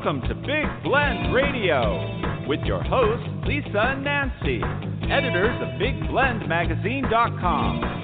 Welcome to Big Blend Radio with your hosts, Lisa and Nancy, editors of BigBlendMagazine.com.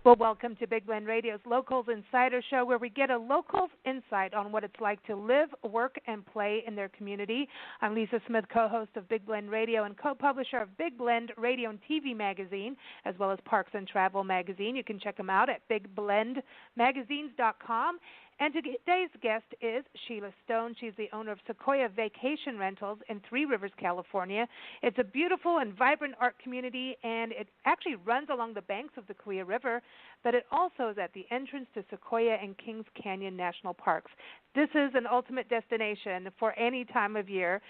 Well, welcome to Big Blend Radio's Locals Insider Show, where we get a locals insight on what it's like to live, work, and play in their community. I'm Lisa Smith, co-host of Big Blend Radio and co-publisher of Big Blend Radio and TV Magazine, as well as Parks and Travel Magazine. You can check them out at BigBlendMagazines.com. And today's guest is Sheila Stone. She's the owner of Sequoia Vacation Rentals in Three Rivers, California. It's a beautiful and vibrant art community, and it actually runs along the banks of the Sequoia River, but it also is at the entrance to Sequoia and Kings Canyon National Parks. This is an ultimate destination for any time of year.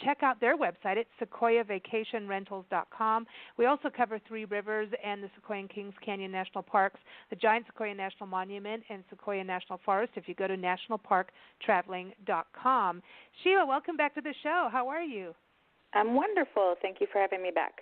Check out their website at sequoiavacationrentals.com. We also cover Three Rivers and the Sequoia and Kings Canyon National Parks, the Giant Sequoia National Monument, and Sequoia National Forest if you go to nationalparktraveling.com. Sheila, welcome back to the show. How are you? I'm wonderful. Thank you for having me back.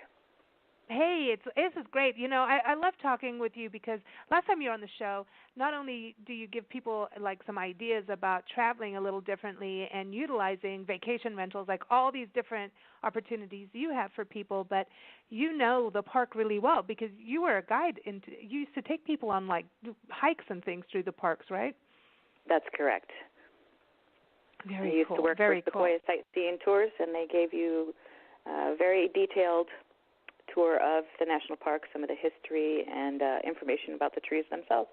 Hey, this is great. You know, I love talking with you because last time you were on the show, not only do you give people like some ideas about traveling a little differently and utilizing vacation rentals, like all these different opportunities you have for people, but you know the park really well because you were a guide and you used to take people on like hikes and things through the parks, right? That's correct. Very I used cool. to work Very for Sequoia Sightseeing Tours, and they gave you a very detailed tour of the national park, some of the history and information about the trees themselves.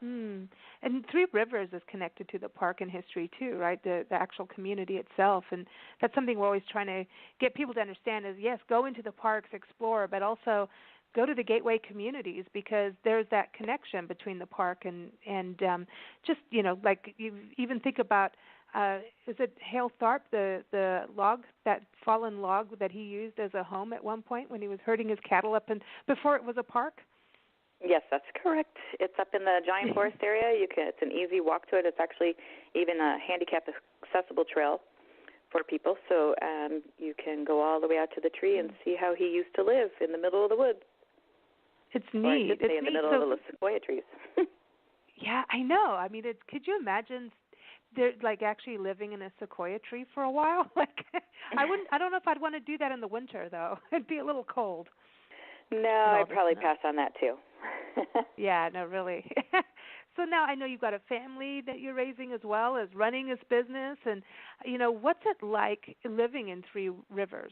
And Three Rivers is connected to the park and history too, right? The actual community itself, and that's something we're always trying to get people to understand is, yes, go into the parks, explore, but also go to the gateway communities because there's that connection between the park and just, you know, like you even think about, is it Hale Tharp, the log, that fallen log that he used as a home at one point when he was herding his cattle up and before it was a park? Yes, that's correct. It's up in the Giant Forest area. It's an easy walk to it. It's actually even a handicap accessible trail for people, so you can go all the way out to the tree and see how he used to live in the middle of the woods. It's neat. Or I should say in the middle of the sequoia trees. Yeah, I know. I mean, could you imagine they're like actually living in a sequoia tree for a while? Like, I don't know if I'd want to do that in the winter though. It'd be a little cold. No, I'd probably pass on that too. Yeah, no, really. So now I know you've got a family that you're raising as well as running this business, and you know, what's it like living in Three Rivers?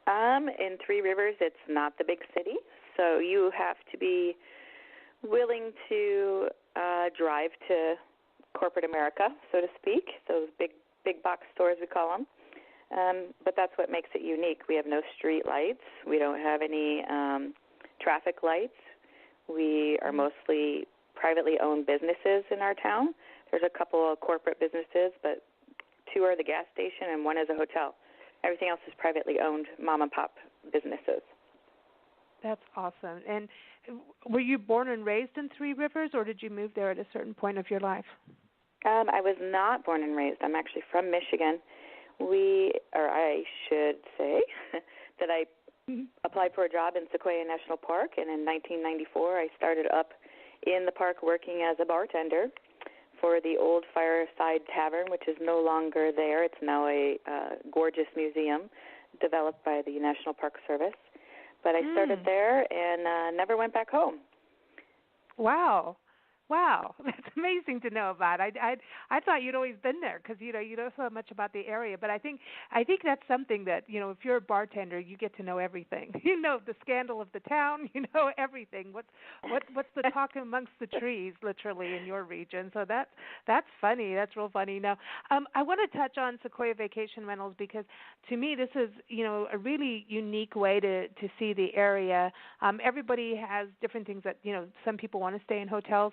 In Three Rivers, it's not the big city, so you have to be willing to drive to corporate America, so to speak, those big box stores we call them. But that's what makes it unique. We have no street lights. We don't have any traffic lights. We are mostly privately owned businesses in our town. There's a couple of corporate businesses, but 2 are the gas station and 1 is a hotel. Everything else is privately owned mom-and-pop businesses. That's awesome. And were you born and raised in Three Rivers, or did you move there at a certain point of your life? I was not born and raised. I'm actually from Michigan. I should say that I applied for a job in Sequoia National Park, and in 1994 I started up in the park working as a bartender for the old Fireside Tavern, which is no longer there. It's now a gorgeous museum developed by the National Park Service. But I started there and never went back home. Wow. That's amazing to know about. I thought you'd always been there because you know so much about the area. But I think that's something that, you know, if you're a bartender, you get to know everything. You know the scandal of the town. You know everything. What's the talk amongst the trees, literally, in your region. So that's funny. That's real funny. Now, I want to touch on Sequoia Vacation Rentals because to me this is, you know, a really unique way to see the area. Everybody has different things that, you know, some people want to stay in hotels.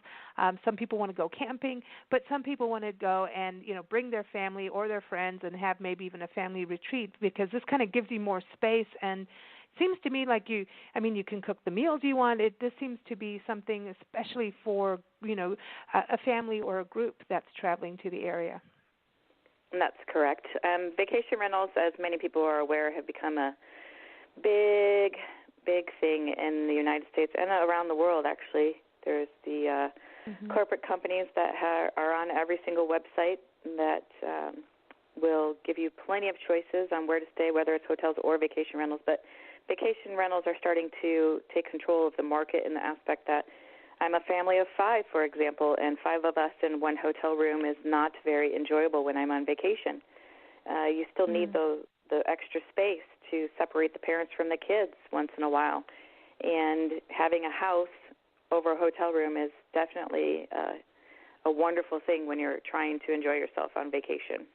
Some people want to go camping, but some people want to go and, you know, bring their family or their friends and have maybe even a family retreat because this kind of gives you more space. And it seems to me like you can cook the meals you want. This seems to be something especially for, you know, a family or a group that's traveling to the area. That's correct. Vacation rentals, as many people are aware, have become a big thing in the United States and around the world, actually. There's the corporate companies that are on every single website that will give you plenty of choices on where to stay, whether it's hotels or vacation rentals. But vacation rentals are starting to take control of the market in the aspect that I'm a family of 5, for example, and 5 of us in one hotel room is not very enjoyable when I'm on vacation. You still need the extra space to separate the parents from the kids once in a while. And having a house over a hotel room is definitely a wonderful thing when you're trying to enjoy yourself on vacation.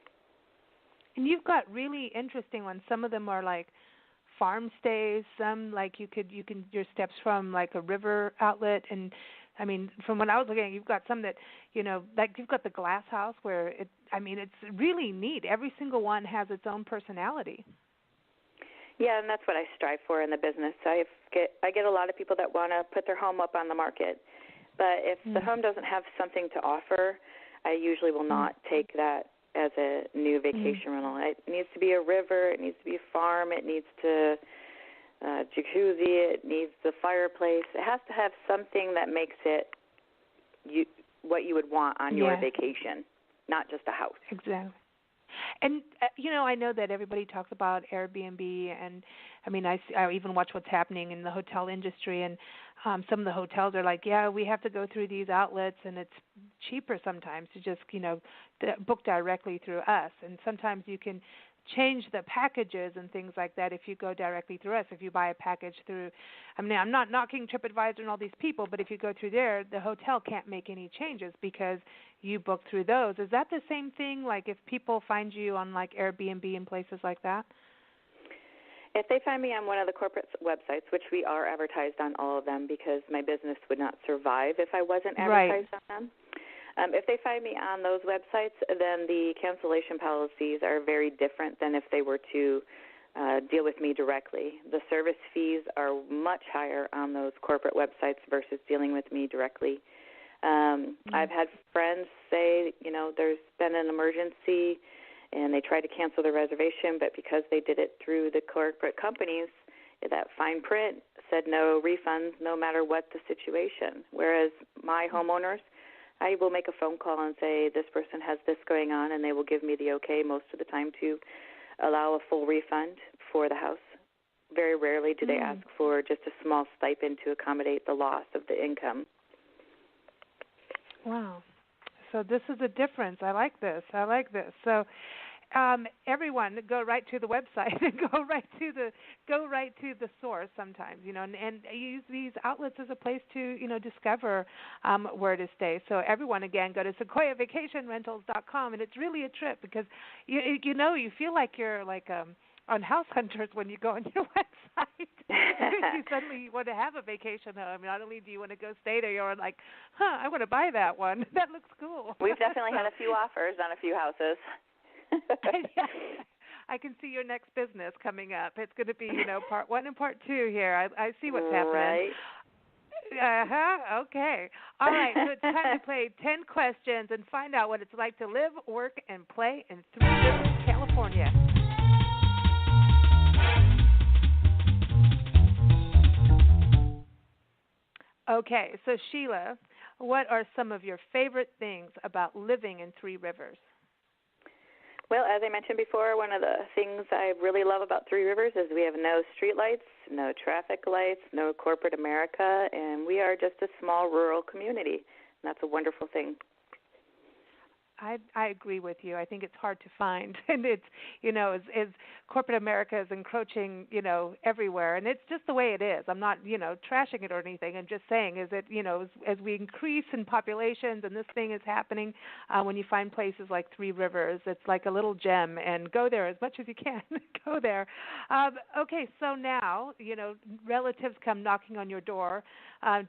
And you've got really interesting ones. Some of them are like farm stays. Some like you can your steps from like a river outlet. And I mean, from when I was looking at it, you've got some that, like you've got the glass house where it's really neat. Every single one has its own personality. Yeah, and that's what I strive for in the business. I get a lot of people that want to put their home up on the market. But if the home doesn't have something to offer, I usually will not take that as a new vacation rental. It needs to be a river. It needs to be a farm. It needs to jacuzzi. It needs the fireplace. It has to have something that makes it what you would want on your vacation, not just a house. Exactly. And, I know that everybody talks about Airbnb, and, I even watch what's happening in the hotel industry, and some of the hotels are like, we have to go through these outlets, and it's cheaper sometimes to just, book directly through us. And sometimes you can change the packages and things like that if you go directly through us. If you buy a package through, I'm not knocking TripAdvisor and all these people, but if you go through there, the hotel can't make any changes because you book through those. Is that the same thing, like if people find you on like Airbnb and places like that? If they find me on one of the corporate websites, which we are advertised on all of them because my business would not survive if I wasn't advertised on them. If they find me on those websites, then the cancellation policies are very different than if they were to deal with me directly. The service fees are much higher on those corporate websites versus dealing with me directly. I've had friends say, there's been an emergency and they tried to cancel their reservation, but because they did it through the corporate companies, that fine print said no refunds no matter what the situation. Whereas my homeowners, I will make a phone call and say, this person has this going on, and they will give me the okay most of the time to allow a full refund for the house. Very rarely do they ask for just a small stipend to accommodate the loss of the income. Wow. So this is a difference. I like this. So everyone, go right to the website and go right to the source sometimes, and use these outlets as a place to, discover where to stay. So everyone, again, go to sequoiavacationrentals.com, and it's really a trip because you feel like you're like on House Hunters when you go on your website. You suddenly want to have a vacation home. Not only do you want to go stay there, you're like, I want to buy that one. That looks cool. We've definitely had a few offers on a few houses. I can see your next business coming up. It's going to be, part 1 and part 2 here. I see what's happening. Right. Okay. All right. So it's time to play 10 questions and find out what it's like to live, work, and play in Three Rivers, California. Okay. So Sheila, what are some of your favorite things about living in Three Rivers? Well, as I mentioned before, one of the things I really love about Three Rivers is we have no street lights, no traffic lights, no corporate America, and we are just a small rural community. And that's a wonderful thing. I agree with you. I think it's hard to find, and it's as corporate America is encroaching everywhere, and it's just the way it is. I'm not trashing it or anything. I'm just saying is that as we increase in populations and this thing is happening, when you find places like Three Rivers, it's like a little gem, and go there as much as you can. Go there. Okay, so now relatives come knocking on your door.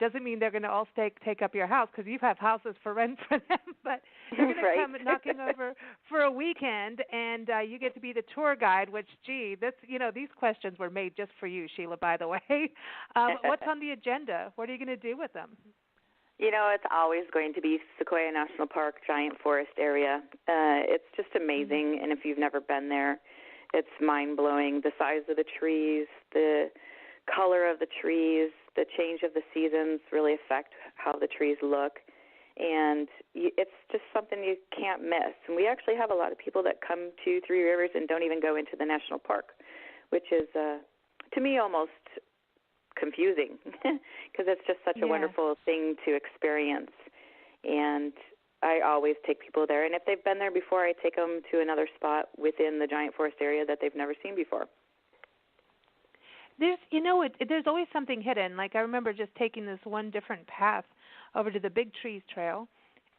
Doesn't mean they're going to all take up your house because you have houses for rent for them, but they're going to come knocking over for a weekend, and you get to be the tour guide. Which, these questions were made just for you, Sheila. By the way, what's on the agenda? What are you going to do with them? It's always going to be Sequoia National Park, giant forest area. It's just amazing, and if you've never been there, it's mind-blowing. The size of the trees, the color of the trees, the change of the seasons really affect how the trees look. And it's just something you can't miss. And we actually have a lot of people that come to Three Rivers and don't even go into the national park, which is, to me, almost confusing because it's just such a wonderful thing to experience. And I always take people there. And if they've been there before, I take them to another spot within the giant forest area that they've never seen before. There's always something hidden. Like I remember just taking this one different path over to the Big Trees Trail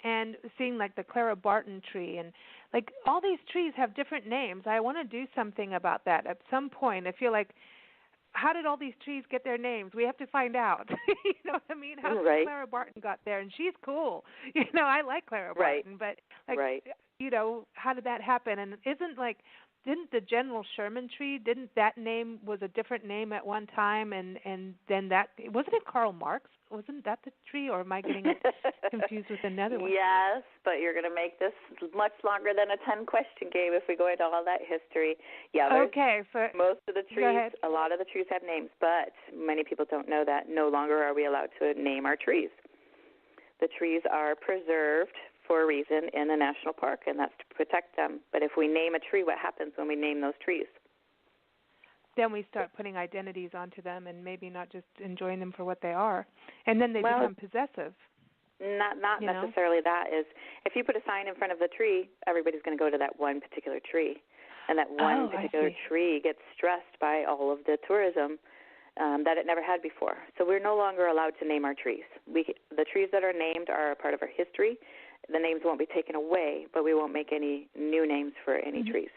and seeing like the Clara Barton tree, and like all these trees have different names. I want to do something about that at some point. I feel like, how did all these trees get their names? We have to find out. You know what I mean? How did Clara Barton got there? And she's cool. You know, I like Clara Barton, but like, you know, how did that happen? And didn't the General Sherman tree, didn't that name was a different name at one time, and then that, wasn't it Karl Marx? Wasn't that the tree, or am I getting it confused with another one? Yes, but you're going to make this much longer than a 10-question game if we go into all that history. Yeah, okay. So most of the trees, a lot of the trees have names, but many people don't know that no longer are we allowed to name our trees. The trees are preserved for a reason in the national park, and that's to protect them. But if we name a tree, what happens when we name those trees? Then we start putting identities onto them and maybe not just enjoying them for what they are. And then they become possessive. Not necessarily that. Is if you put a sign in front of the tree, everybody's going to go to that one particular tree. And that one particular tree gets stressed by all of the tourism that it never had before. So we're no longer allowed to name our trees. The trees that are named are a part of our history. The names won't be taken away, but we won't make any new names for any trees.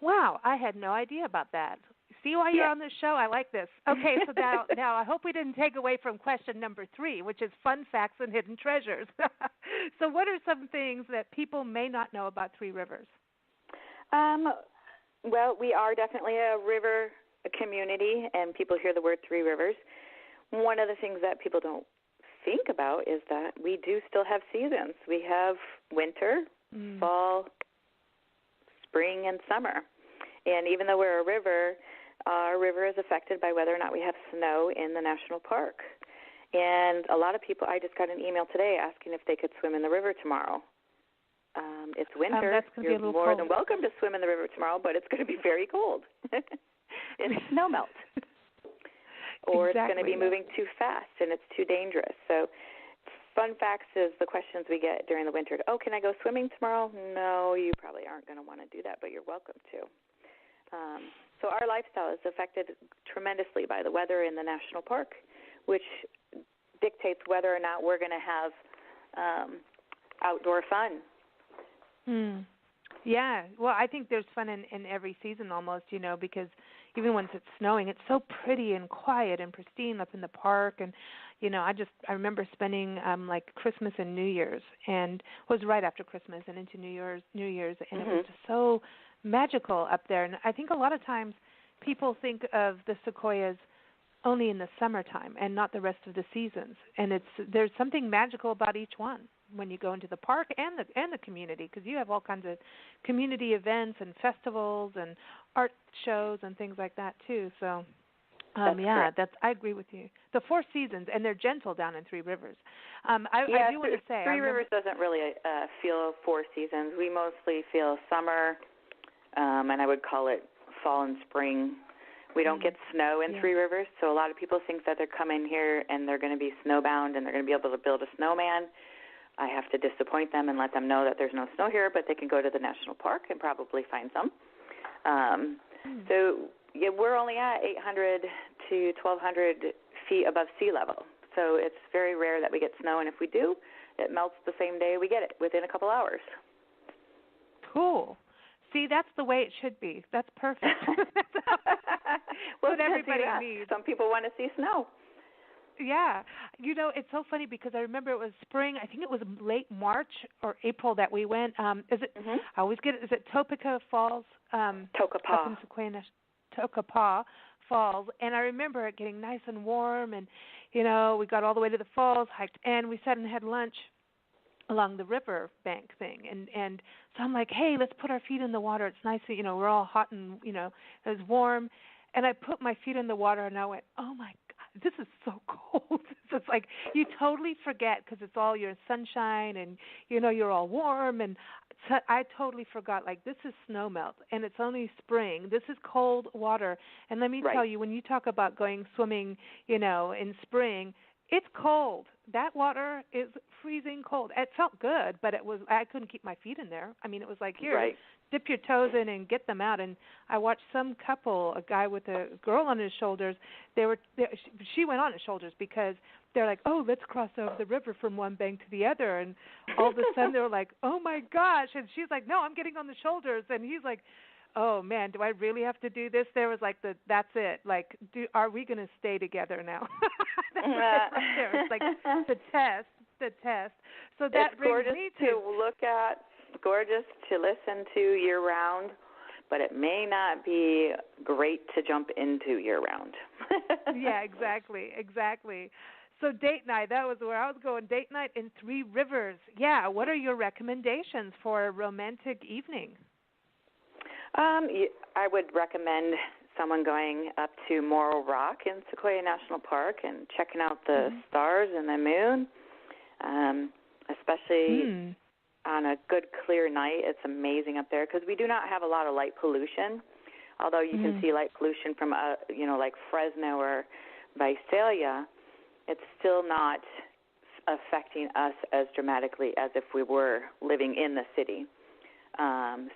Wow, I had no idea about that. See why you're on this show? I like this. Okay, so now I hope we didn't take away from question number 3, which is fun facts and hidden treasures. So what are some things that people may not know about Three Rivers? Well, we are definitely a river community, and people hear the word Three Rivers. One of the things that people don't think about is that we do still have seasons. We have winter, fall, spring, and summer. And even though we're a river, our river is affected by whether or not we have snow in the national park. And a lot of people, I just got an email today asking if they could swim in the river tomorrow. It's winter. That's going to be a little more cold. than welcome to swim in the river tomorrow, but it's going to be very cold. It's snow melt. Or it's going to be moving too fast and it's too dangerous. So fun facts is the questions we get during the winter. Oh, can I go swimming tomorrow? No, you probably aren't going to want to do that, but you're welcome to. So our lifestyle is affected tremendously by the weather in the national park, which dictates whether or not we're going to have outdoor fun. Yeah, well, I think there's fun in every season almost, you know, because even when it's snowing, it's so pretty and quiet and pristine up in the park. And, you know, I remember spending like Christmas and New Year's, and it was right after Christmas and into New Year's, and it was just so magical up there. And I think a lot of times people think of the sequoias only in the summertime and not the rest of the seasons. And there's something magical about each one when you go into the park and the community, because you have all kinds of community events and festivals and art shows and things like that too. So I agree with you. The 4 seasons, and they're gentle down in Three Rivers. I do want to say Three Rivers doesn't really feel 4 seasons. We mostly feel summer, and I would call it fall and spring. We don't get snow in Three Rivers, so a lot of people think that they're coming here and they're going to be snowbound and they're going to be able to build a snowman. I have to disappoint them and let them know that there's no snow here, but they can go to the national park and probably find some. So we're only at 800 to 1,200 feet above sea level, so it's very rare that we get snow, and if we do, it melts the same day we get it, within a couple hours. Cool. See, that's the way it should be. That's perfect. Well, what everybody needs. Some people want to see snow. Yeah. You know, it's so funny because I remember it was spring. I think it was late March or April that we went. Is it Topeka Falls? Tokapah. Up in Sequoia, Tokapah Falls. And I remember it getting nice and warm. And, you know, we got all the way to the falls, hiked, and we sat and had lunch along the river bank thing. And so I'm like, hey, let's put our feet in the water. It's nice, you know, we're all hot and, you know, it was warm. And I put my feet in the water and I went, oh, my God, this is so cold. It's like you totally forget because it's all your sunshine and, you're all warm. And I totally forgot, like, this is snow melt and it's only spring. This is cold water. And let me tell you, when you talk about going swimming, in spring, it's cold. That water is freezing cold. It felt good, but I couldn't keep my feet in there. I mean, it was like, here, dip your toes in and get them out. And I watched some couple, a guy with a girl on his shoulders. She went on his shoulders because they're like, oh, let's cross over the river from one bank to the other. And all of a sudden they were like, oh my gosh. And she's like, no, I'm getting on the shoulders. And he's like, oh man, do I really have to do this? There was like that's it. Like, are we going to stay together now? That's right there. It's like the test. So that it's brings gorgeous me to look at, gorgeous to listen to year round, but it may not be great to jump into year round. Yeah, exactly. So date night, that was where I was going. Date night in Three Rivers. Yeah, what are your recommendations for a romantic evening? I would recommend someone going up to Morro Rock in Sequoia National Park and checking out the stars and the moon, especially on a good clear night. It's amazing up there because we do not have a lot of light pollution, although you can see light pollution from, like Fresno or Visalia. It's still not affecting us as dramatically as if we were living in the city.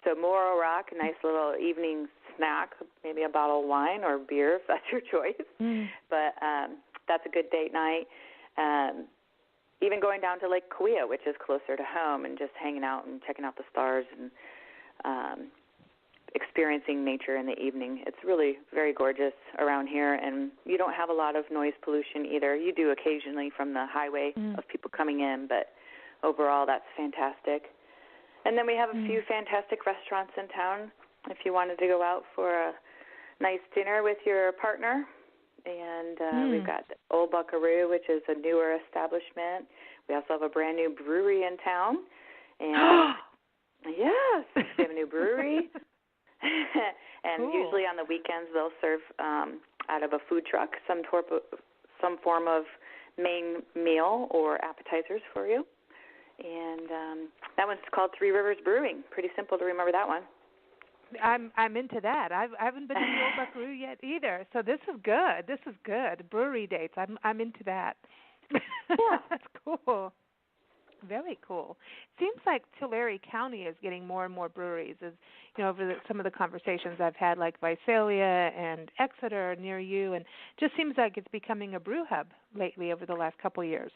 So Morro Rock, a nice little evening snack, maybe a bottle of wine or beer if that's your choice. But that's a good date night. Even going down to Lake Cahuilla, which is closer to home, and just hanging out and checking out the stars and experiencing nature in the evening. It's really very gorgeous around here, and you don't have a lot of noise pollution either. You do occasionally from the highway of people coming in, but overall that's fantastic. And then we have a few fantastic restaurants in town if you wanted to go out for a nice dinner with your partner. And we've got Old Buckaroo, which is a newer establishment. We also have a brand new brewery in town. And yes, we have a new brewery. And usually on the weekends they'll serve out of a food truck some form of main meal or appetizers for you. And that one's called Three Rivers Brewing. Pretty simple to remember that one. I'm into that. I haven't been to the Old Buckaroo yet either. So this is good. Brewery dates. I'm into that. Yeah. That's cool. Very cool. It seems like Tulare County is getting more and more breweries. As over some of the conversations I've had, like Visalia and Exeter near you, and just seems like it's becoming a brew hub lately over the last couple of years.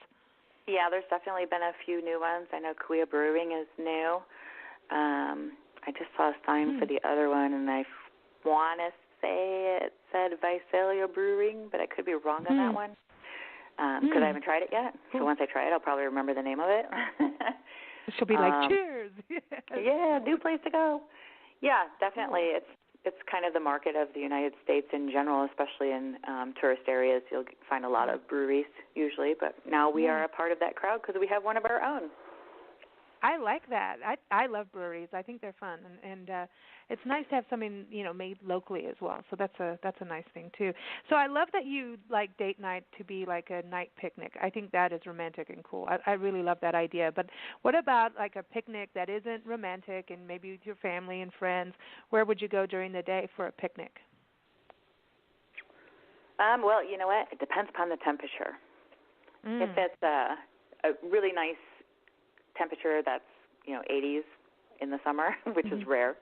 Yeah, there's definitely been a few new ones. I know Cahuilla Brewing is new. I just saw a sign for the other one, and I want to say it said Visalia Brewing, but I could be wrong on that one because I haven't tried it yet. So once I try it, I'll probably remember the name of it. She'll be like, cheers. Yeah, new place to go. Yeah, definitely. It's kind of the market of the United States in general, especially in tourist areas. You'll find a lot of breweries usually, but now we are a part of that crowd because we have one of our own. I like that. I love breweries. I think they're fun, and it's nice to have something made locally as well. So that's a nice thing too. So I love that you like date night to be like a night picnic. I think that is romantic and cool. I really love that idea. But what about like a picnic that isn't romantic and maybe with your family and friends? Where would you go during the day for a picnic? Well, you know what? It depends upon the temperature. If it's a really nice temperature that's 80s in the summer, which is rare,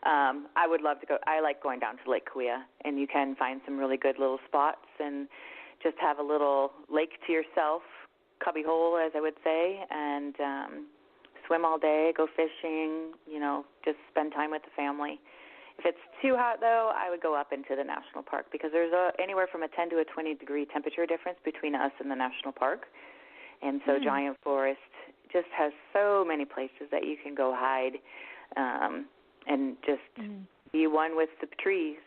I would love to go. I like going down to Lake Cahuilla, and you can find some really good little spots and just have a little lake to yourself, cubby hole, as I would say, and swim all day, go fishing, just spend time with the family. If it's too hot, though, I would go up into the national park because there's anywhere from a 10 to a 20-degree temperature difference between us and the national park. And so Giant Forest just has so many places that you can go hide and just be one with the trees.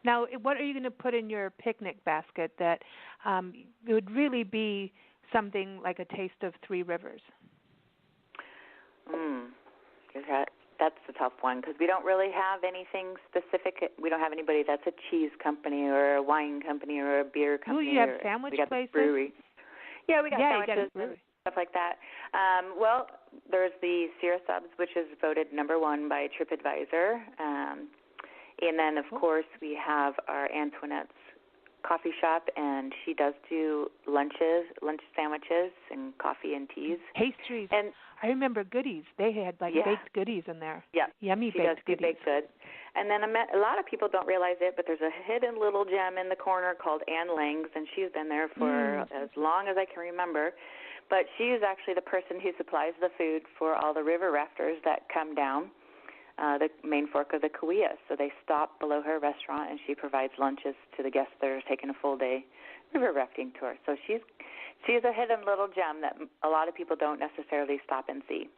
Now, what are you going to put in your picnic basket that would really be something like a taste of Three Rivers? That's the tough one because we don't really have anything specific. We don't have anybody that's a cheese company or a wine company or a beer company. Ooh, you have sandwich places? Brewery. Yeah, we got sandwiches you got and stuff like that. Well, there's the Sierra Subs, which is voted #1 by TripAdvisor. And then, of course, we have our Antoinette's coffee shop, and she does do lunch sandwiches, and coffee and teas. Pastries. And I remember goodies. They had baked goodies in there. Yeah. Yummy she baked does goodies. Baked goods. And then a lot of people don't realize it, but there's a hidden little gem in the corner called Ann Lang's, and she's been there for as long as I can remember. But she is actually the person who supplies the food for all the river rafters that come down the main fork of the Kauai. So they stop below her restaurant, and she provides lunches to the guests that are taking a full-day river rafting tour. So she's a hidden little gem that a lot of people don't necessarily stop and see.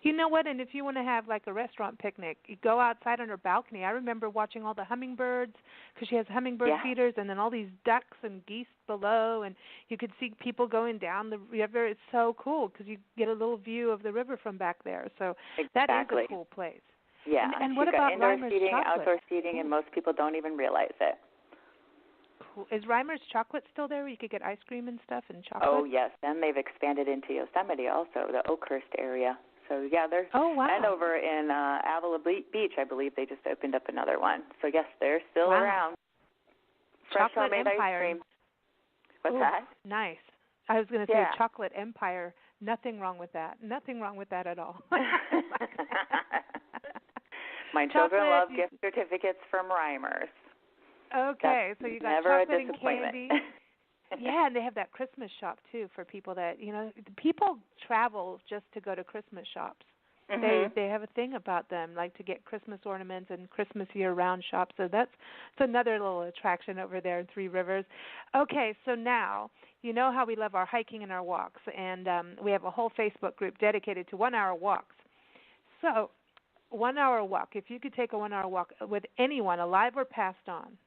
You know what? And if you want to have like a restaurant picnic, you go outside on her balcony. I remember watching all the hummingbirds because she has hummingbird feeders, and then all these ducks and geese below, and you could see people going down the river. It's so cool because you get a little view of the river from back there. So that is a cool place. Yeah. And what about indoor Reimer's seating, chocolate? outdoor seating, and most people don't even realize it. Cool. Is Reimer's chocolate still there where you could get ice cream and stuff and chocolate? Oh, yes. And they've expanded into Yosemite also, the Oakhurst area. So, yeah, there's and over in Avila Beach, I believe they just opened up another one. So, yes, they're still around. Fresh homemade ice cream. What's that? Nice. I was going to say Chocolate Empire. Nothing wrong with that. Nothing wrong with that at all. My children love gift certificates from Reimer's. Okay, That's so you got never chocolate a disappointment. and candy. Yeah, and they have that Christmas shop too for people that people travel just to go to Christmas shops. Mm-hmm. They have a thing about them, like to get Christmas ornaments and Christmas year-round shops. So that's another little attraction over there in Three Rivers. Okay, so now you know how we love our hiking and our walks, and we have a whole Facebook group dedicated to 1-hour walks. So 1-hour walk. If you could take a 1-hour walk with anyone, alive or passed on,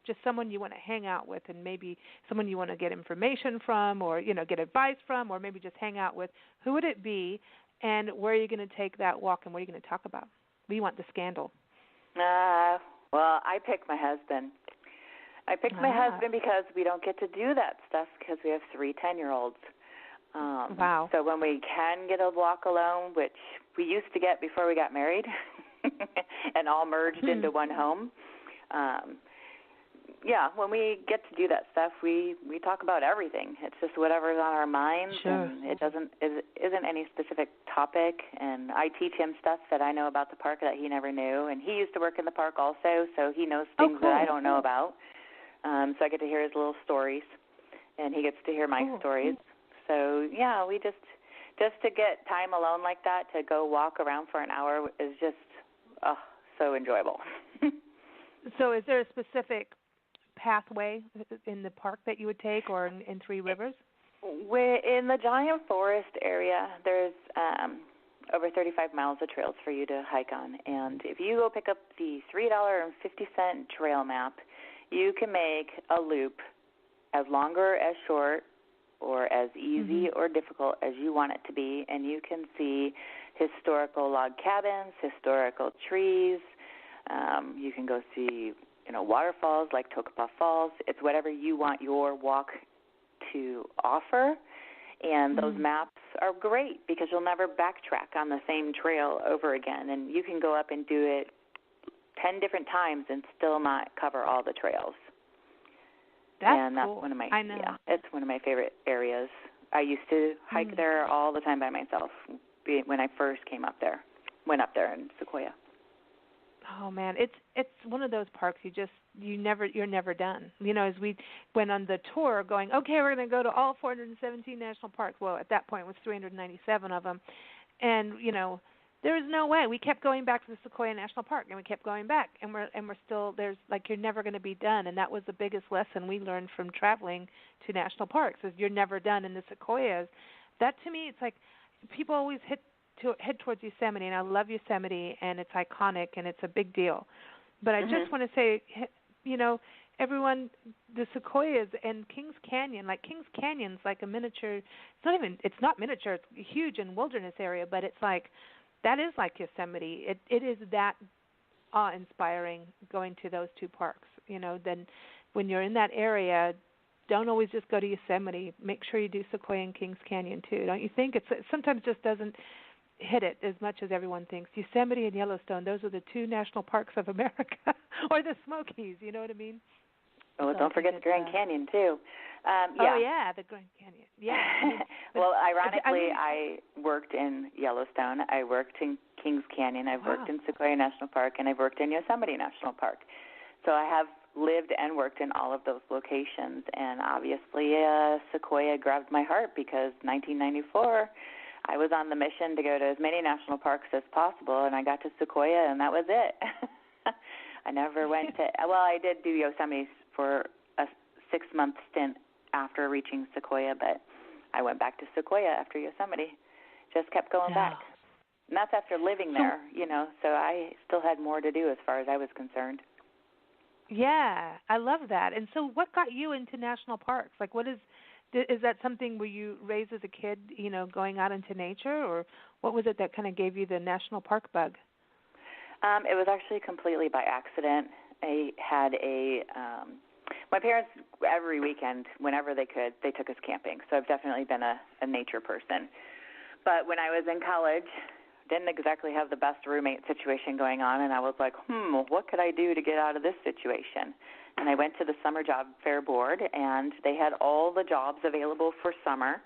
just someone you want to hang out with, and maybe someone you want to get information from, or get advice from, or maybe just hang out with, who would it be, and where are you going to take that walk, and what are you going to talk about? We want the scandal. Well, I picked my husband. I picked my husband because we don't get to do that stuff because we have 3 10-year-olds. Wow. So when we can get a walk alone, which we used to get before we got married and all merged into one home, when we get to do that stuff, we talk about everything. It's just whatever's on our minds, and it isn't any specific topic. And I teach him stuff that I know about the park that he never knew, and he used to work in the park also, so he knows things that I don't know about. So I get to hear his little stories, and he gets to hear my stories. So we just to get time alone like that, to go walk around for an hour is just so enjoyable. So is there a specific pathway in the park that you would take, or in Three Rivers? In the Giant Forest area, there's over 35 miles of trails for you to hike on. And if you go pick up the $3.50 trail map, you can make a loop as long or as short or as easy or difficult as you want it to be. And you can see historical log cabins, historical trees. You can go see waterfalls like Tokapa Falls. It's whatever you want your walk to offer. And those maps are great because you'll never backtrack on the same trail over again. And you can go up and do it 10 different times and still not cover all the trails. That's cool. One of my, I know. Yeah, it's one of my favorite areas. I used to hike there all the time by myself when I first went up there in Sequoia. Oh man, it's one of those parks you're never done. As we went on the tour, going, okay, we're going to go to all 417 national parks. Well, at that point, it was 397 of them, and there was no way. We kept going back to the Sequoia National Park, and we kept going back, and we're still you're never going to be done. And that was the biggest lesson we learned from traveling to national parks: is you're never done in the Sequoias. That to me, it's like people always head towards Yosemite, and I love Yosemite, and it's iconic, and it's a big deal. But I just want to say, everyone, the Sequoias and Kings Canyon, Kings Canyon's like a miniature. It's not miniature. It's huge in wilderness area, but it's like that is like Yosemite. It is that awe-inspiring going to those two parks. Then when you're in that area, don't always just go to Yosemite. Make sure you do Sequoia and Kings Canyon too. Don't you think? It sometimes just doesn't hit it as much as everyone thinks. Yosemite and Yellowstone, those are the two national parks of America, or the Smokies. You know what I mean? Oh, don't forget the Grand Canyon too. Oh yeah, the Grand Canyon. Yeah. Well, ironically, I worked in Yellowstone. I worked in Kings Canyon. I've worked in Sequoia National Park, and I've worked in Yosemite National Park. So I have lived and worked in all of those locations. And obviously, Sequoia grabbed my heart because 1994, I was on the mission to go to as many national parks as possible, and I got to Sequoia, and that was it. I never went to. Well, I did do Yosemite for a 6-month stint after reaching Sequoia, but I went back to Sequoia after Yosemite. Just kept going back. And that's after living there, so I still had more to do as far as I was concerned. Yeah, I love that. And so what got you into national parks? Like, is that something were you raised as a kid, going out into nature, or what was it that kind of gave you the national park bug? It was actually completely by accident. I had my parents, every weekend, whenever they could, they took us camping. So I've definitely been a nature person. But when I was in college, didn't exactly have the best roommate situation going on, and I was like, what could I do to get out of this situation? And I went to the Summer Job Fair Board, and they had all the jobs available for summer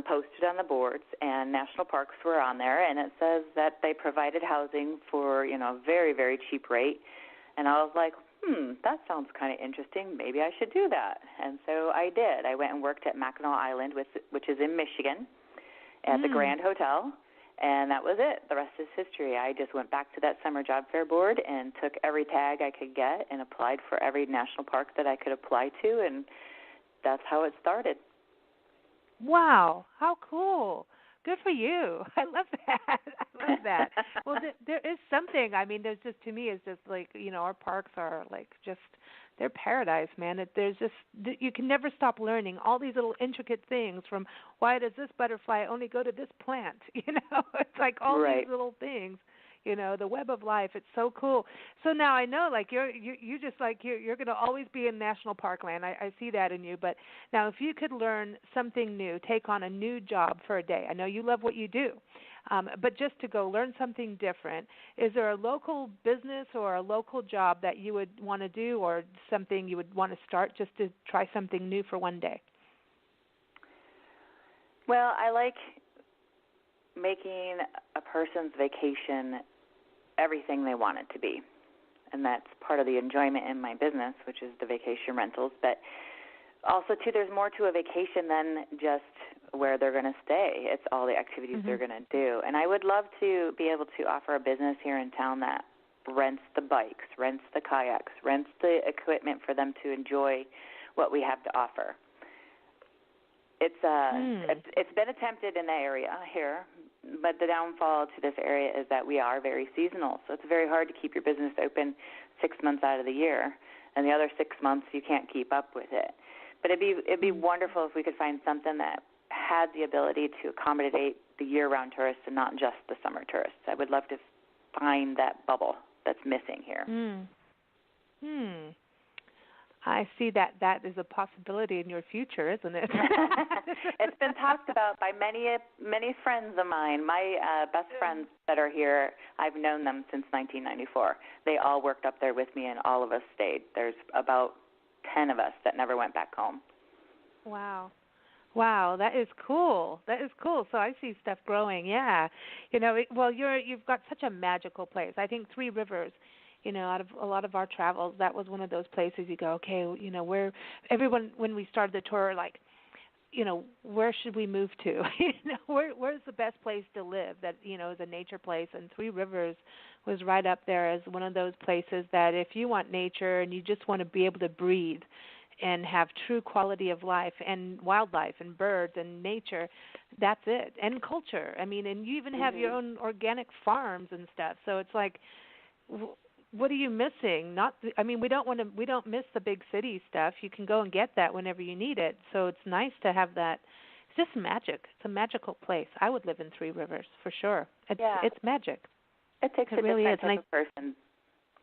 posted on the boards, and national parks were on there, and it says that they provided housing for, a very, very cheap rate. And I was like, that sounds kind of interesting. Maybe I should do that. And so I did. I went and worked at Mackinac Island, which is in Michigan, at the Grand Hotel, and that was it. The rest is history. I just went back to that Summer Job Fair Board and took every tag I could get and applied for every national park that I could apply to, and that's how it started. Wow, how cool. Good for you. I love that. I love that. Well, there is something, there's just, to me, it's just like, our parks are like just, they're paradise, man. There's just, you can never stop learning all these little intricate things, from why does this butterfly only go to this plant? It's like all these little things. The web of life. It's so cool. So now I know, like, you're just like, you're going to always be in national park land. I see that in you. But now, if you could learn something new, take on a new job for a day. I know you love what you do, but just to go learn something different, is there a local business or a local job that you would want to do, or something you would want to start just to try something new for one day? Well, I like making a person's vacation everything they want it to be. And that's part of the enjoyment in my business, which is the vacation rentals. But also, too, there's more to a vacation than just where they're going to stay. It's all the activities they're going to do. And I would love to be able to offer a business here in town that rents the bikes, rents the kayaks, rents the equipment for them to enjoy what we have to offer. It's been attempted in the area here, but the downfall to this area is that we are very seasonal. So it's very hard to keep your business open 6 months out of the year, and the other 6 months you can't keep up with it. But it'd be wonderful if we could find something that had the ability to accommodate the year-round tourists and not just the summer tourists. I would love to find that bubble that's missing here. I see that is a possibility in your future, isn't it? It's been talked about by many friends of mine. My best friends that are here, I've known them since 1994. They all worked up there with me, and all of us stayed. There's about 10 of us that never went back home. Wow, that is cool. So I see stuff growing. Yeah, you've got such a magical place. I think Three Rivers, out of a lot of our travels, that was one of those places you go, okay, where everyone, when we started the tour, like, where should we move to? Where's the best place to live that, is a nature place? And Three Rivers was right up there as one of those places that if you want nature and you just want to be able to breathe and have true quality of life and wildlife and birds and nature, that's it. And culture. And you even have your own organic farms and stuff. So it's like, what are you missing? We don't miss the big city stuff. You can go and get that whenever you need it. So it's nice to have that. It's just magic. It's a magical place. I would live in Three Rivers for sure. It's magic. It takes it a really different is. type of person,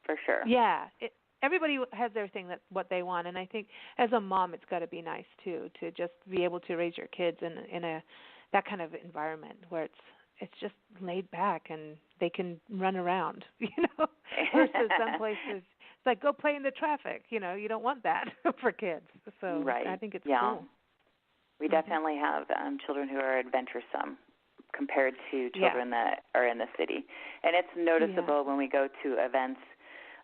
for sure. Yeah. Everybody has their thing, that's what they want, and I think as a mom it's got to be nice too to just be able to raise your kids in that kind of environment where it's just laid back and they can run around, versus some places it's like go play in the traffic, you don't want that for kids. So right. I think it's cool. We mm-hmm. definitely have children who are adventuresome compared to children that are in the city. And it's noticeable when we go to events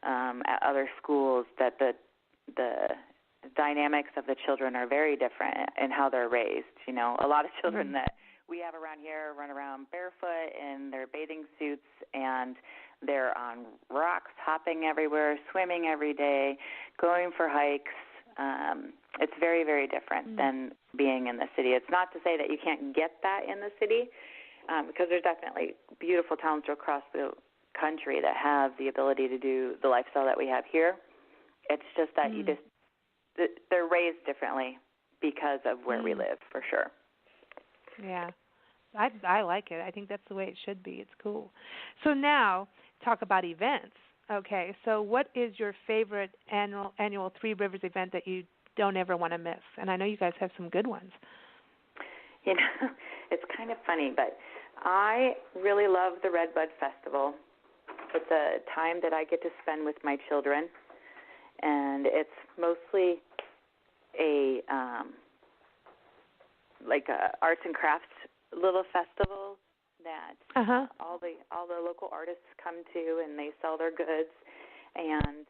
at other schools that the dynamics of the children are very different in how they're raised. A lot of children mm-hmm. that we have around here run around barefoot in their bathing suits, and they're on rocks, hopping everywhere, swimming every day, going for hikes. It's very, very different than being in the city. It's not to say that you can't get that in the city, because there's definitely beautiful towns across the country that have the ability to do the lifestyle that we have here. It's just that they're raised differently because of where we live, for sure. Yeah. I like it. I think that's the way it should be. It's cool. So now, talk about events. Okay, so what is your favorite annual Three Rivers event that you don't ever want to miss? And I know you guys have some good ones. It's kind of funny, but I really love the Redbud Festival. It's a time that I get to spend with my children, and it's mostly a arts and crafts little festival that all the local artists come to, and they sell their goods, and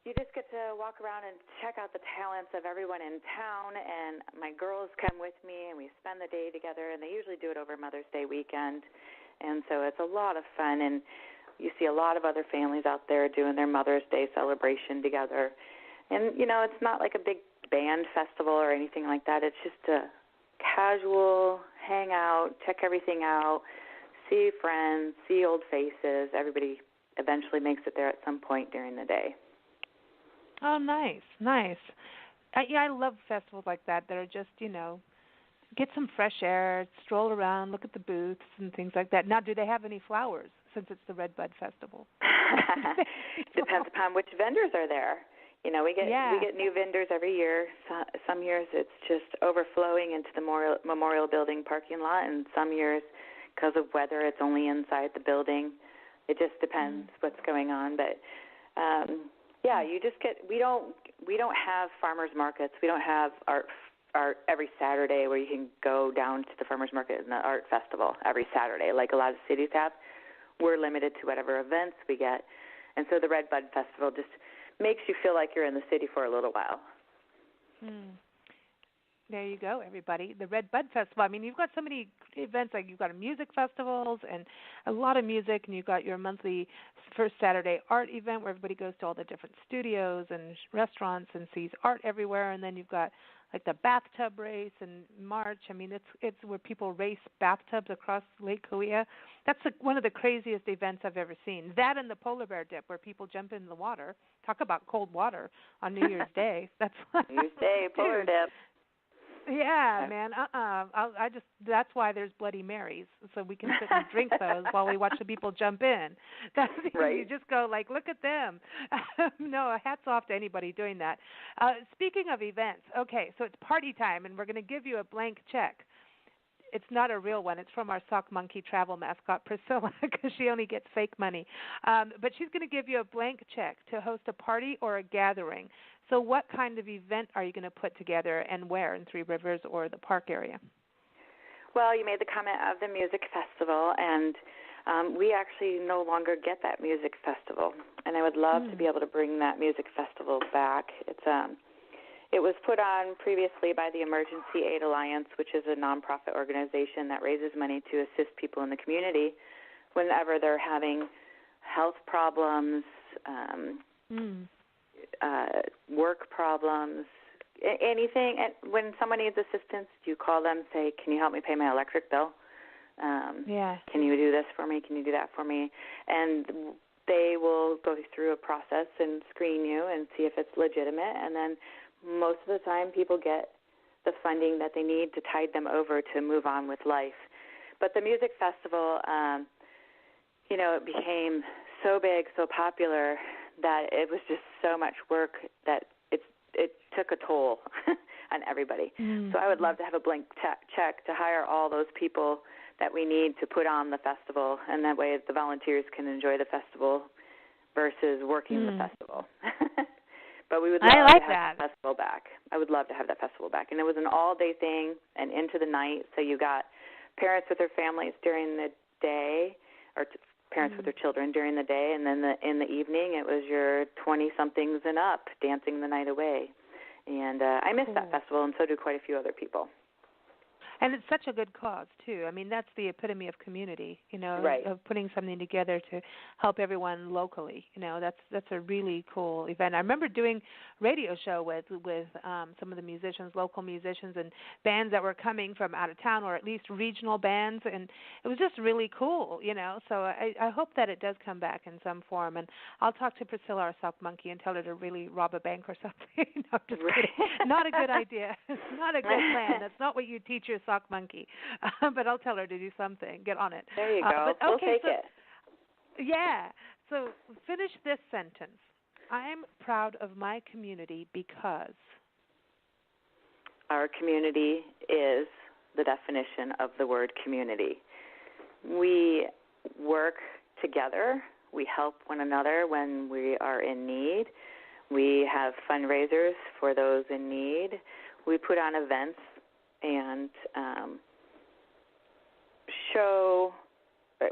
you just get to walk around and check out the talents of everyone in town. And my girls come with me, and we spend the day together, and they usually do it over Mother's Day weekend, and so it's a lot of fun. And you see a lot of other families out there doing their Mother's Day celebration together. And, it's not like a big band festival or anything like that. It's just a casual hang out, check everything out, see friends, see old faces. Everybody eventually makes it there at some point during the day. Oh, nice. I love festivals like that are just, get some fresh air, stroll around, look at the booths and things like that. Now, do they have any flowers since it's the Redbud Festival? Depends upon which vendors are there. We get new vendors every year. Some years it's just overflowing into the Memorial Building parking lot, and some years, because of weather, it's only inside the building. It just depends what's going on. But you just get. We don't have farmers markets. We don't have art every Saturday where you can go down to the farmers market and the art festival every Saturday, like a lot of cities have. We're limited to whatever events we get, and so the Redbud Festival just makes you feel like you're in the city for a little while. There you go, everybody. The Redbud Festival. I mean, you've got so many events. Like you've got music festivals and a lot of music, and you've got your monthly First Saturday art event where everybody goes to all the different studios and restaurants and sees art everywhere. And then you've got like the bathtub race in March. I mean, it's where people race bathtubs across Lake Cahuilla. That's one of the craziest events I've ever seen. That and the polar bear dip, where people jump in the water. Talk about cold water on New Year's Day. That's New Year's Day polar dip. Yeah, man. That's why there's Bloody Marys, so we can sit and drink those while we watch the people jump in. That's right. You just go like, look at them. No, hats off to anybody doing that. Speaking of events, okay, so it's party time, and we're going to give you a blank check. It's not a real one. It's from our sock monkey travel mascot, Priscilla, because she only gets fake money. But she's going to give you a blank check to host a party or a gathering. So what kind of event are you going to put together, and where, in Three Rivers or the park area? Well, you made the comment of the music festival, and we actually no longer get that music festival. And I would love to be able to bring that music festival back. It was put on previously by the Emergency Aid Alliance, which is a nonprofit organization that raises money to assist people in the community whenever they're having health problems, work problems, anything. And when someone needs assistance, you call them, say, can you help me pay my electric bill? Can you do this for me? Can you do that for me? And they will go through a process and screen you and see if it's legitimate. And then most of the time people get the funding that they need to tide them over to move on with life. But the music festival, it became so big, so popular that it was just so much work that it took a toll on everybody. So I would love to have a blank check to hire all those people that we need to put on the festival, and that way the volunteers can enjoy the festival versus working the festival. But we would love to have that festival back. I would love to have that festival back. And it was an all-day thing and into the night, so you got parents with their families during the day, or parents with their children during the day, and then in the evening it was your 20-somethings and up dancing the night away. And I miss that festival, and so do quite a few other people. And it's such a good cause, too. I mean, that's the epitome of community, right. of putting something together to help everyone locally. That's a really cool event. I remember doing a radio show with some of the musicians, local musicians, and bands that were coming from out of town, or at least regional bands, and it was just really cool, So I hope that it does come back in some form. And I'll talk to Priscilla, our sock monkey, and tell her to really rob a bank or something. No, just kidding. Not a good idea. It's not a good plan. That's not what you teach your sock monkey. But I'll tell her to do something. Get on it. There you go. We'll take it. Yeah. So finish this sentence. I'm proud of my community because our community is the definition of the word community. We work together. We help one another when we are in need. We have fundraisers for those in need. We put on events and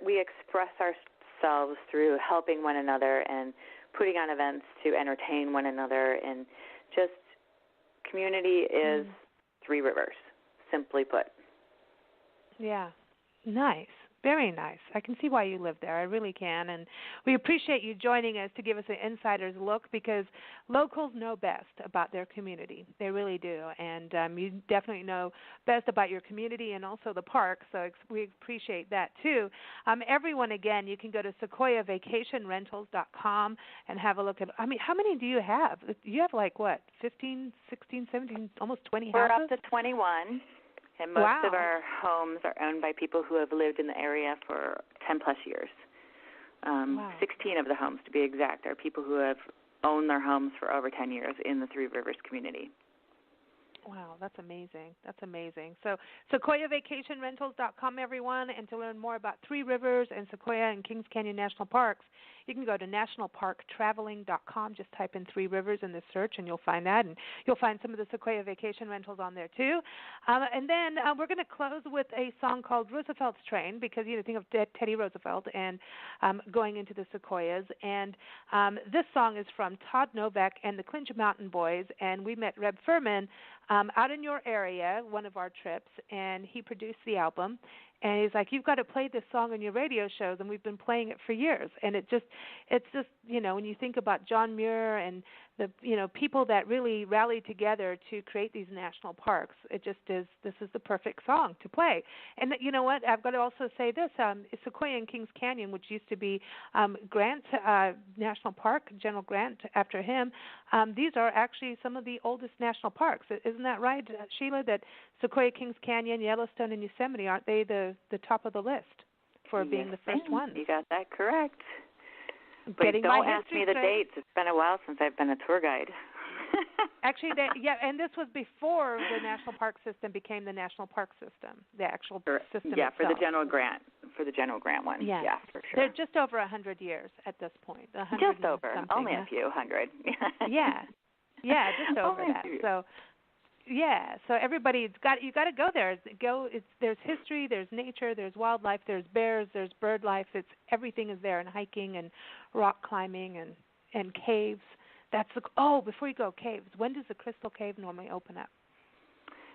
we express ourselves through helping one another and putting on events to entertain one another. And just community is Three Rivers, simply put. Yeah, nice. Very nice. I can see why you live there. I really can. And we appreciate you joining us to give us an insider's look, because locals know best about their community. They really do. And you definitely know best about your community and also the park, so we appreciate that too. Everyone, again, you can go to sequoiavacationrentals.com and have a look at, how many do you have? You have 15, 16, 17, almost 20 We're houses? up to 21. And most of our homes are owned by people who have lived in the area for 10-plus years. 16 of the homes, to be exact, are people who have owned their homes for over 10 years in the Three Rivers community. Wow, that's amazing. That's amazing. So sequoiavacationrentals.com, everyone, and to learn more about Three Rivers and Sequoia and Kings Canyon National Parks, you can go to nationalparktraveling.com. Just type in Three Rivers in the search, and you'll find that. And you'll find some of the Sequoia Vacation Rentals on there, too. And then we're going to close with a song called Roosevelt's Train, because you think of Teddy Roosevelt and going into the Sequoias. And this song is from Todd Novak and the Clinch Mountain Boys, and we met Reb Furman out in your area, one of our trips, and he produced the album. And he's like, you've got to play this song on your radio shows, and we've been playing it for years. And it's just, when you think about John Muir and the, people that really rallied together to create these national parks, this is the perfect song to play. And you know what? I've got to also say this, Sequoia and Kings Canyon, which used to be Grant National Park, General Grant after him, these are actually some of the oldest national parks. Isn't that right, Sheila, that Sequoia, Kings Canyon, Yellowstone, and Yosemite, aren't they the top of the list for being the first ones? You got that correct. But don't ask me the dates. It's been a while since I've been a tour guide. Actually, and this was before the national park system became the national park system, the actual system itself. For the General Grant one. Yeah, for sure. They're just over 100 years at this point. Just over, only a few hundred. Yeah, just over that. So. Yeah, so everybody's you got to go there. There's history, there's nature, there's wildlife, there's bears, there's bird life. Everything is there, and hiking and rock climbing and caves. Before you go, caves. When does the Crystal Cave normally open up?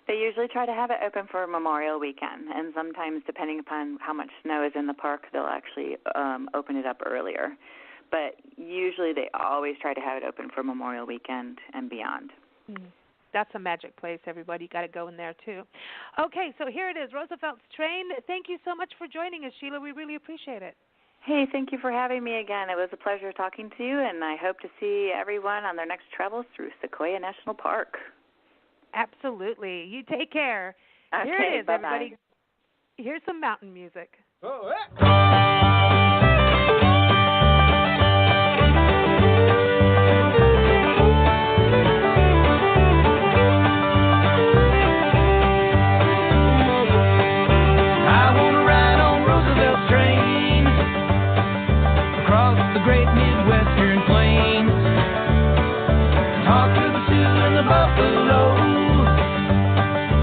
They usually try to have it open for Memorial Weekend, and sometimes, depending upon how much snow is in the park, they'll actually open it up earlier. But usually they always try to have it open for Memorial Weekend and beyond. Mm-hmm. That's a magic place, everybody. You got to go in there, too. Okay, so here it is, Roosevelt's Train. Thank you so much for joining us, Sheila. We really appreciate it. Hey, thank you for having me again. It was a pleasure talking to you, and I hope to see everyone on their next travels through Sequoia National Park. Absolutely. You take care. Okay, here it is, bye-bye. everybody. Here's some mountain music. Oh, I want to ride on Roosevelt's train across the great Midwestern plains, talk to the Sioux and the Buffalo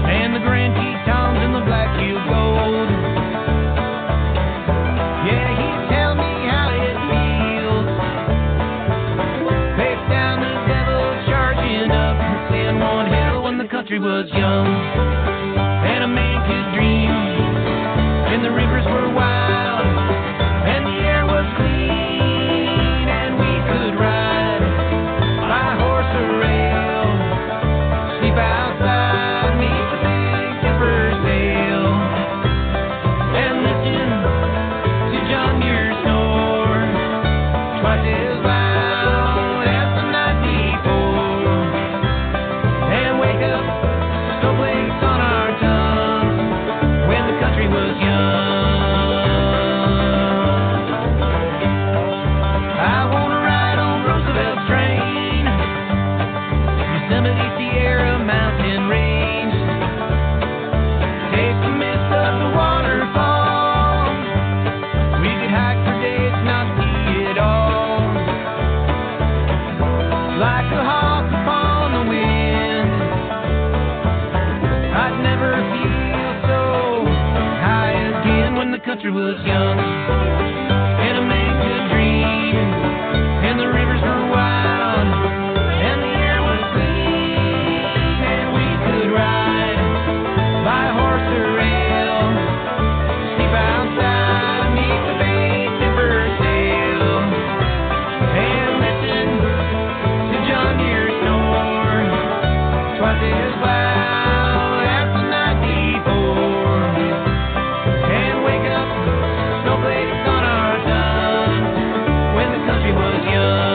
and the Grand Tetons and the Black Heel Gold. Yeah, he'd tell me how it feels, face down the devil charging up San Juan Hill when the country was young and a man could dream, and the rivers were wild and the air was clean, and we could ride by horse or rail, sleep outside, meet the Big Dipper's Dale, and listen to John Muir snore twice as loud as the night before, and wake up snowflakes on our tongues when the country was young. I want to ride on Roosevelt's train, Yosemite, Sierra Mountain Range, taste the mist of the waterfalls. We could hike for days, not see it all, like a hawk upon the wind. I'd never feel so high again when the country was young and a man could dream, and the rivers were wild and the air was clean, and we could ride by horse or rail, sleep outside, meet the Big Dipper's Dale, and listen to John Muir snore twice as loud as the night before, and wake up snowflakes on our tongues when the country was young.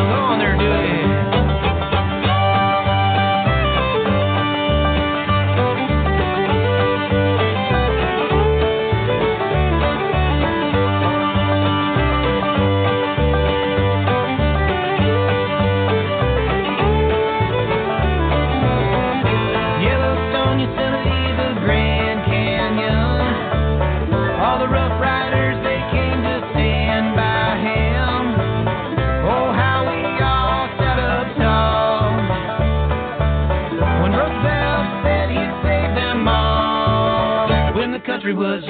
Go on there, do it. Yellowstone, Yosemite, the Grand Canyon, all the Rough Riders, they came to stand by him. Oh, how we all sat up tall when Roosevelt said he'd save them all when the country was